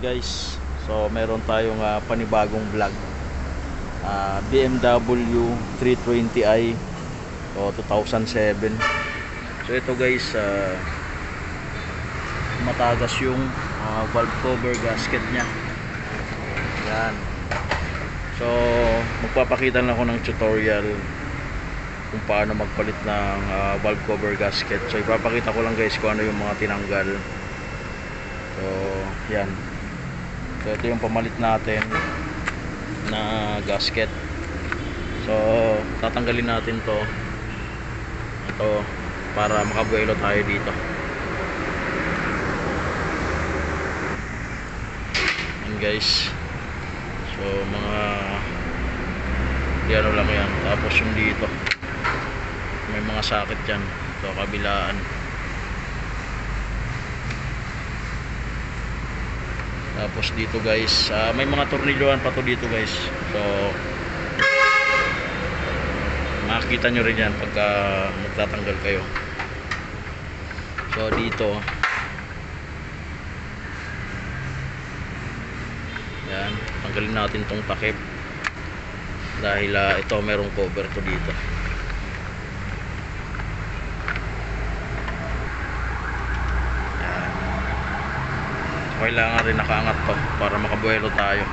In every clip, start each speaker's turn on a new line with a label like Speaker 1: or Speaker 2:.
Speaker 1: guys, so meron tayong panibagong vlog. BMW 320i o 2007. So ito guys, matagas yung valve cover gasket nya. Yan. So magpapakita lang ako ng tutorial kung paano magpalit ng valve cover gasket. So ipapakita ko lang guys kung ano yung mga tinanggal. So yan. So ito yung pamalit natin na gasket. So tatanggalin natin to, ito, para makabuelo tayo dito. Yan guys. So mga ano lang yan. Tapos yung dito may mga sakit dyan. Ito kabilaan. Tapos dito guys, may mga tornilyoan pa to dito guys. So makikita nyo rin yan pagka magtatanggal kayo. So dito, yan, tanggalin natin tong takip dahil ito merong cover to dito. Kailangan rin nakaangat to para makabuelo tayo.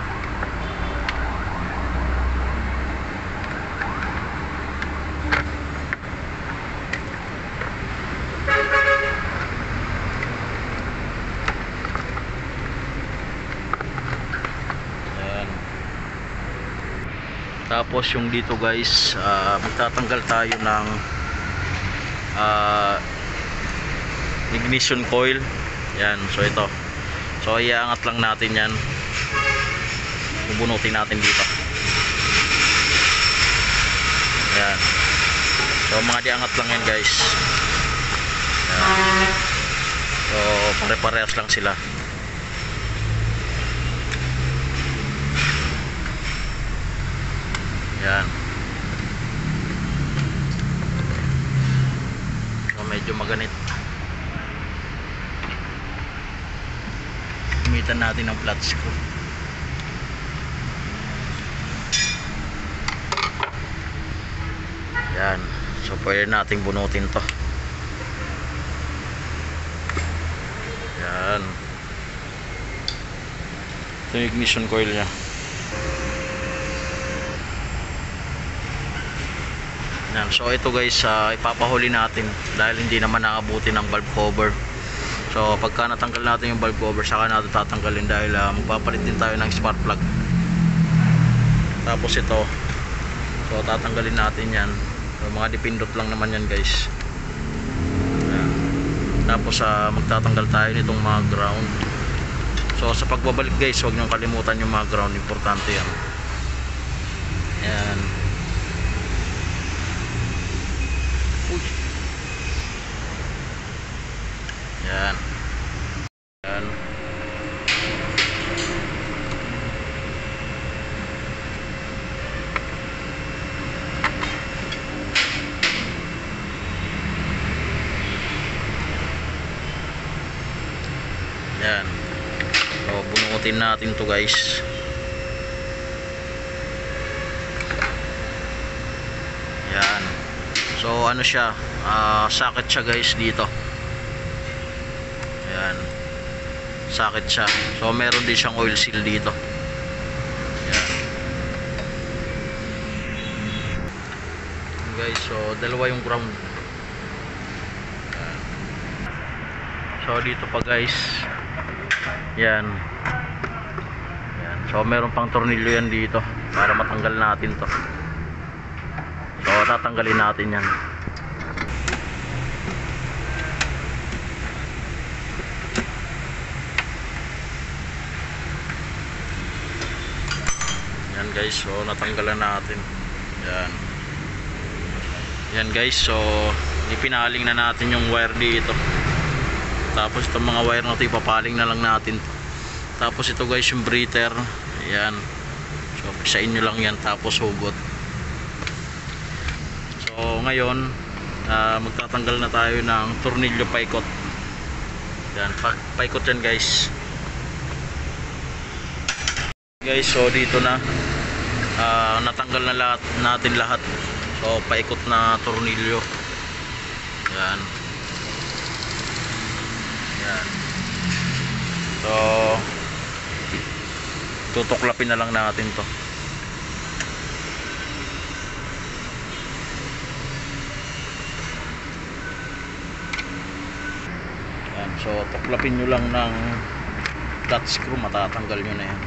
Speaker 1: Ayan. Tapos yung dito guys, magtatanggal tayo ng ignition coil. Yan, so ito. So iangat lang natin yan. Bubunutin natin dito. Yan. So mga diangat lang yan guys. Yan. So pare-parehas lang sila. Yan. So medyo maganit. Gamitan natin ng flat screw. Yan. So pwede nating bunutin to. Yan. Ito yung ignition coil nya. Yan. So ito guys, ipapahuli natin dahil hindi naman naabutin ng valve cover. So pagka natanggal natin yung valve cover, saka natin tatanggalin dahil magpapalit din tayo ng spark plug. Tapos ito, so tatanggalin natin yan. So mga dipindot lang naman yan guys. Ayan. Tapos magtatanggal tayo nitong mga ground. So sa pagbabalik guys, huwag niyong kalimutan yung mga ground, importante yan. Ayan. Uy. Yan. Yan. Yan. So bunutin natin to guys. Yan. So ano siya, sakit siya guys dito. Ayan, sakit siya. So meron din siyang oil seal dito. Ayan. Guys, so dalawa yung ground. Ayan. So dito pa guys. Yan. Ayan. So meron pang tornilyo yan dito para matanggal natin to. So tatanggalin natin yan. Guys, so natanggalan natin. Yan. Yan guys, so ipinaling na natin yung wire dito. Tapos itong mga wire na ito ipapaling na lang natin. Tapos ito guys yung breather. Yan. So sa inyo lang yan, tapos hugot. So ngayon magtatanggal na tayo ng tornilyo paikot. Yan, paikot yan guys. Guys, so dito na natanggal na natin lahat. So paikot na tornilyo. Yan. Yan. So tutuklapin na lang natin to. Yan. So tuklapin nyo lang ng flat screw, matatanggal nyo na yan.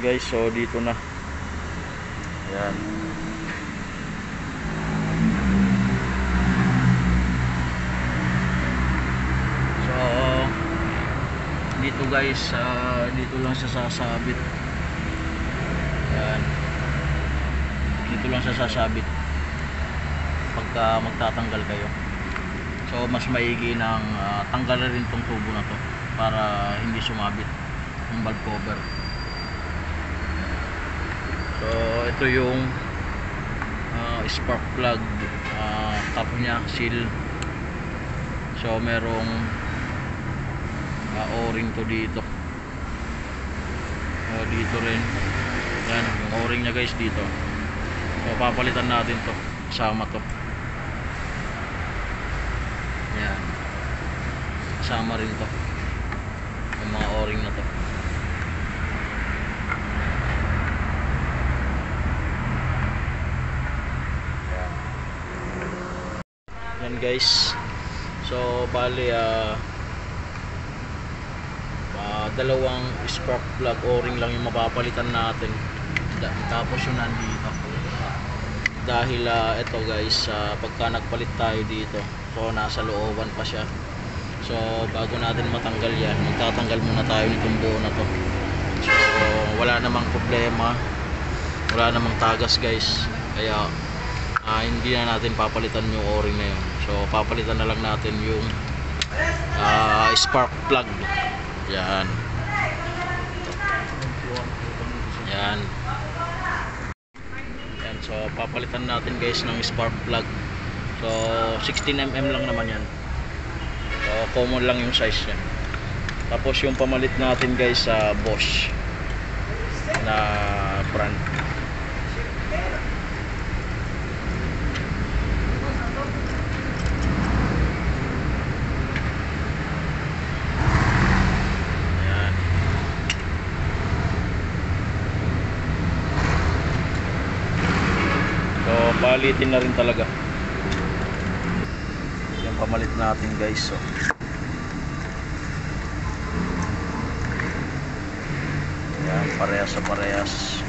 Speaker 1: Guys, so dito na. Yan. So dito guys, dito lang siya sasabit. Yan. Dito lang siya sasabit pagka magtatanggal kayo. So mas maigi ng tanggalan rin tong tubo na to para hindi sumabit yung valve cover. So ito yung spark plug, top nya seal. So merong o-ring to dito. Dito rin. Yan, yung o-ring nya guys dito. So papalitan natin to, kasama to. Yan, kasama rin to yung mga o-ring na to. Yan guys, so bali dalawang spark plug o-ring lang yung mapapalitan natin, tapos yun nandito dahil ito guys, pagka nagpalit tayo dito, so nasa looban pa siya. So bago natin matanggal yan, magtatanggal muna tayo nitong buo na to. So wala namang problema, wala namang tagas guys, kaya hindi na natin papalitan yung o-ring na yun. So papalitan na lang natin yung spark plug. Yan. Yan. Yan. So papalitan natin guys ng spark plug. So 16mm lang naman yan. So common lang yung size yan. Tapos yung pamalit natin guys sa Bosch na brand. Palitin na rin talaga. Yan pamalit natin guys. So yan, parehas sa parehas.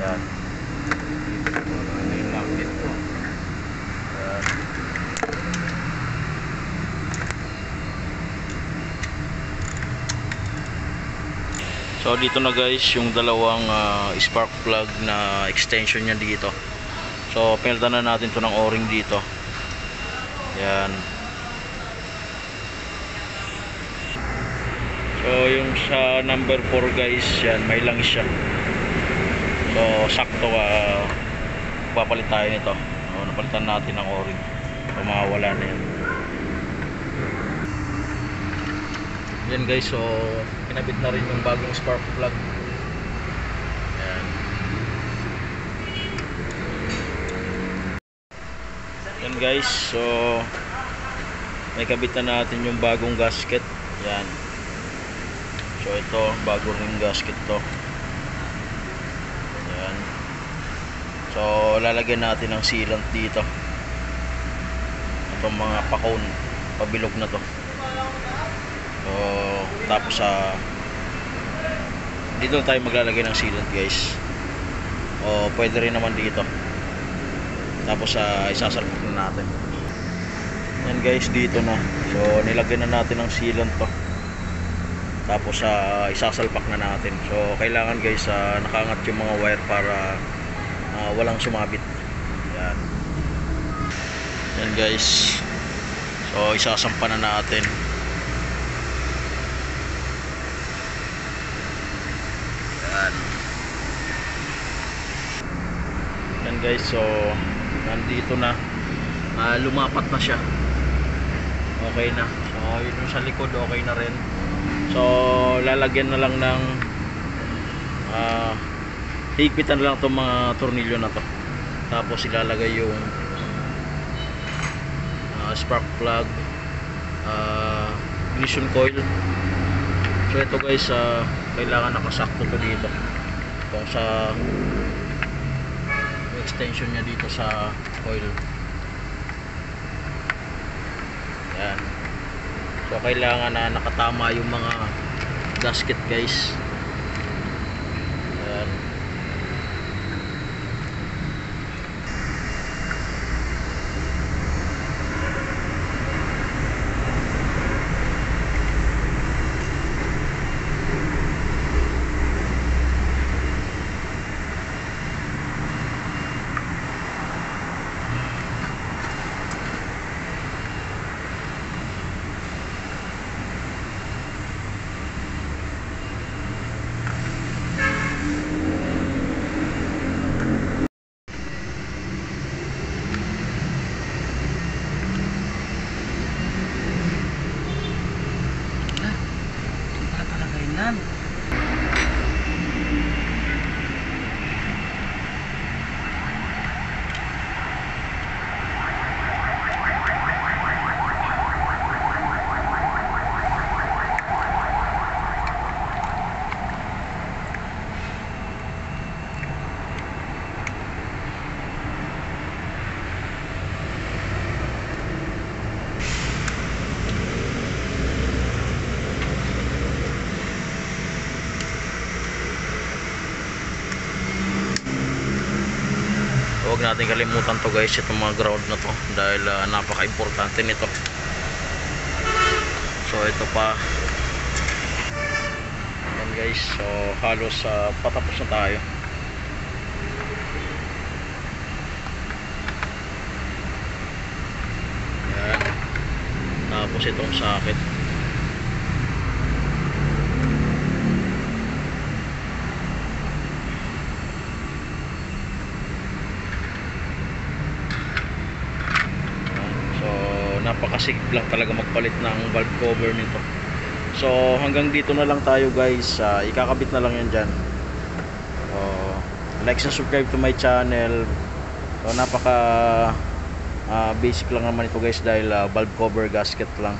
Speaker 1: Yan. Yan. So dito na guys yung dalawang spark plug na extension niya dito. So pinalitan na natin to ng o-ring dito. Yan. So yung sa number 4 guys, yan may langis siya. So sakto papalit tayo nito. So, napalitan natin ng o-ring. So mawawala na yan. Yan guys, so kinabit na rin yung bagong spark plug. Yan. Yan guys, so may kabit na natin yung bagong gasket. Yan. So ito, bago ring gasket to. Yan. So lalagyan natin ng sealant dito. Itong mga pakon, pabilog na to. So, tapos dito tayo maglalagay ng sealant guys. O pwede rin naman dito. Tapos isasalpak na natin. Yan guys, dito na. So nilagyan na natin ng sealant to. Tapos isasalpak na natin. So kailangan guys nakaangat yung mga wire para walang sumabit. Yan. Yan guys. So isasampa na natin. Yan. Yan guys, so nandito na. Lumapat na siya. Okay na. So yun sa likod okay na rin. So lalagyan na lang ng higpitan na lang itong mga tornilyo na to. Tapos ilalagay yung spark plug, ignition coil. So ito guys, kailangan nakasakto to dito. Kung sa extension niya dito sa coil. Yan. So kailangan na nakatama yung mga gasket guys. Yan. Huwag natin kalimutan to guys, itong mga ground na to, dahil napaka-importante nito. So ito pa. Yan guys, so halos patapos na tayo. Yan. Tapos itong socket. Napakasigip lang talaga magpalit ng valve cover nito. So hanggang dito na lang tayo guys, ikakabit na lang yan dyan. Like and subscribe to my channel. So napaka basic lang naman ito guys, dahil valve cover gasket lang.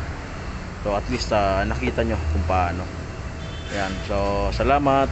Speaker 1: So at least nakita nyo kung paano. Yan, so salamat.